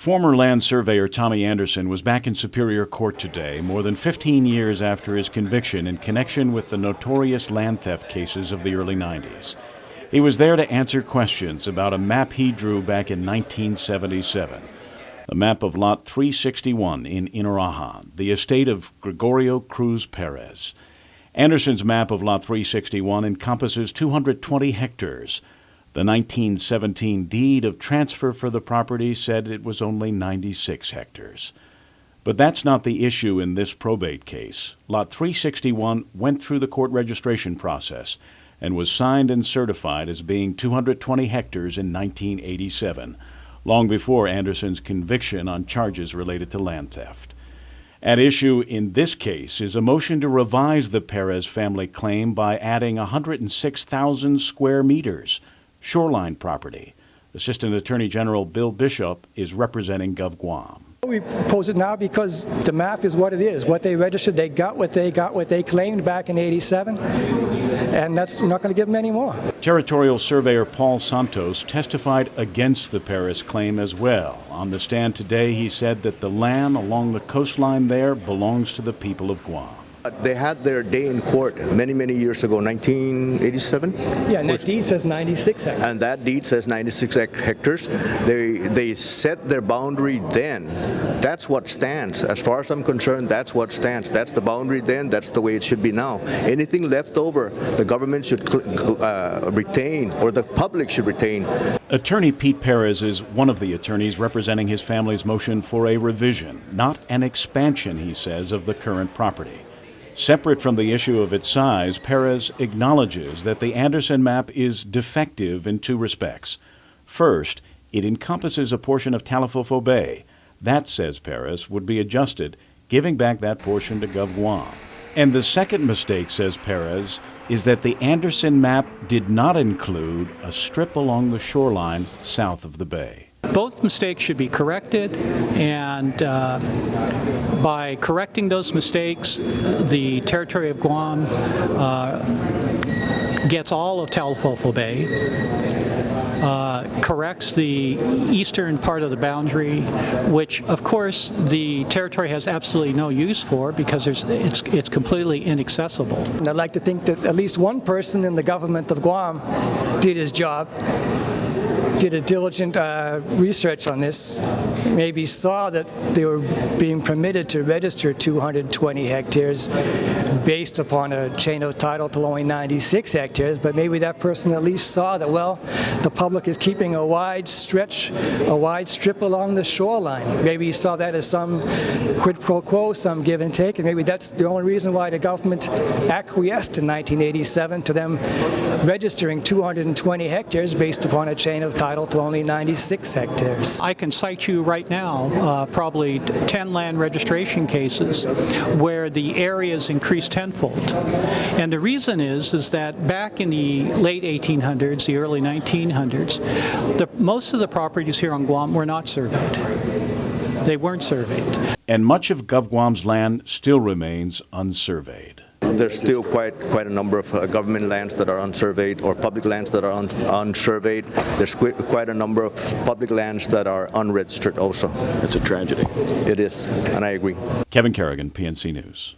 Former land surveyor Tommy Anderson was back in Superior Court today, more than 15 years after his conviction in connection with the notorious land theft cases of the early 90s. He was there to answer questions about a map he drew back in 1977. The map of Lot 361 in Inarajan, the estate of Gregorio Cruz Perez. Anderson's map of Lot 361 encompasses 220 hectares. The 1917 deed of transfer for the property said it was only 96 hectares. But that's not the issue in this probate case. Lot 361 went through the court registration process and was signed and certified as being 220 hectares in 1987, long before Anderson's conviction on charges related to land theft. At issue in this case is a motion to revise the Perez family claim by adding 106,000 square meters shoreline property. Assistant Attorney General Bill Bishop is representing GUAM. We propose it now because the map is what it is. What they registered, they got what they claimed back in '87, and we're not going to give them any more. Territorial Surveyor Paul Santos testified against the Perez claim as well. On the stand today, he said that the land along the coastline there belongs to the people of Guam. They had their day in court many years ago, 1987? Yeah, and that deed says 96 hectares. And that deed says 96 hectares. They set their boundary then. That's what stands. As far as I'm concerned, that's what stands. That's the boundary then. That's the way it should be now. Anything left over, the government should retain, or the public should retain. Attorney Pete Perez is one of the attorneys representing his family's motion for a revision, not an expansion, he says, of the current property. Separate from the issue of its size, Perez acknowledges that the Anderson map is defective in two respects. First, it encompasses a portion of Talifofo Bay. That, says Perez, would be adjusted, giving back that portion to GUAM. And the second mistake, says Perez, is that the Anderson map did not include a strip along the shoreline south of the bay. Both mistakes should be corrected, and by correcting those mistakes, the territory of Guam gets all of Talifofo Bay, corrects the eastern part of the boundary, which of course the territory has absolutely no use for because it's completely inaccessible. And I'd like to think that at least one person in the government of Guam did his job, did a diligent research on this, maybe saw that they were being permitted to register 220 hectares based upon a chain of title to only 96 hectares, but maybe that person at least saw that, well, the public is keeping a wide stretch, a wide strip along the shoreline. Maybe he saw that as some quid pro quo, some give and take, and maybe that's the only reason why the government acquiesced in 1987 to them registering 220 hectares based upon a chain of title to only 96 hectares. I can cite you right now probably 10 land registration cases where the areas increased tenfold. And the reason is that back in the late 1800s, the early 1900s, most of the properties here on Guam were not surveyed. They weren't surveyed. And much of GUAM's land still remains unsurveyed. There's still quite a number of government lands that are unsurveyed, or public lands that are unsurveyed. There's quite a number of public lands that are unregistered also. It's a tragedy. It is, and I agree. Kevin Kerrigan, PNC News.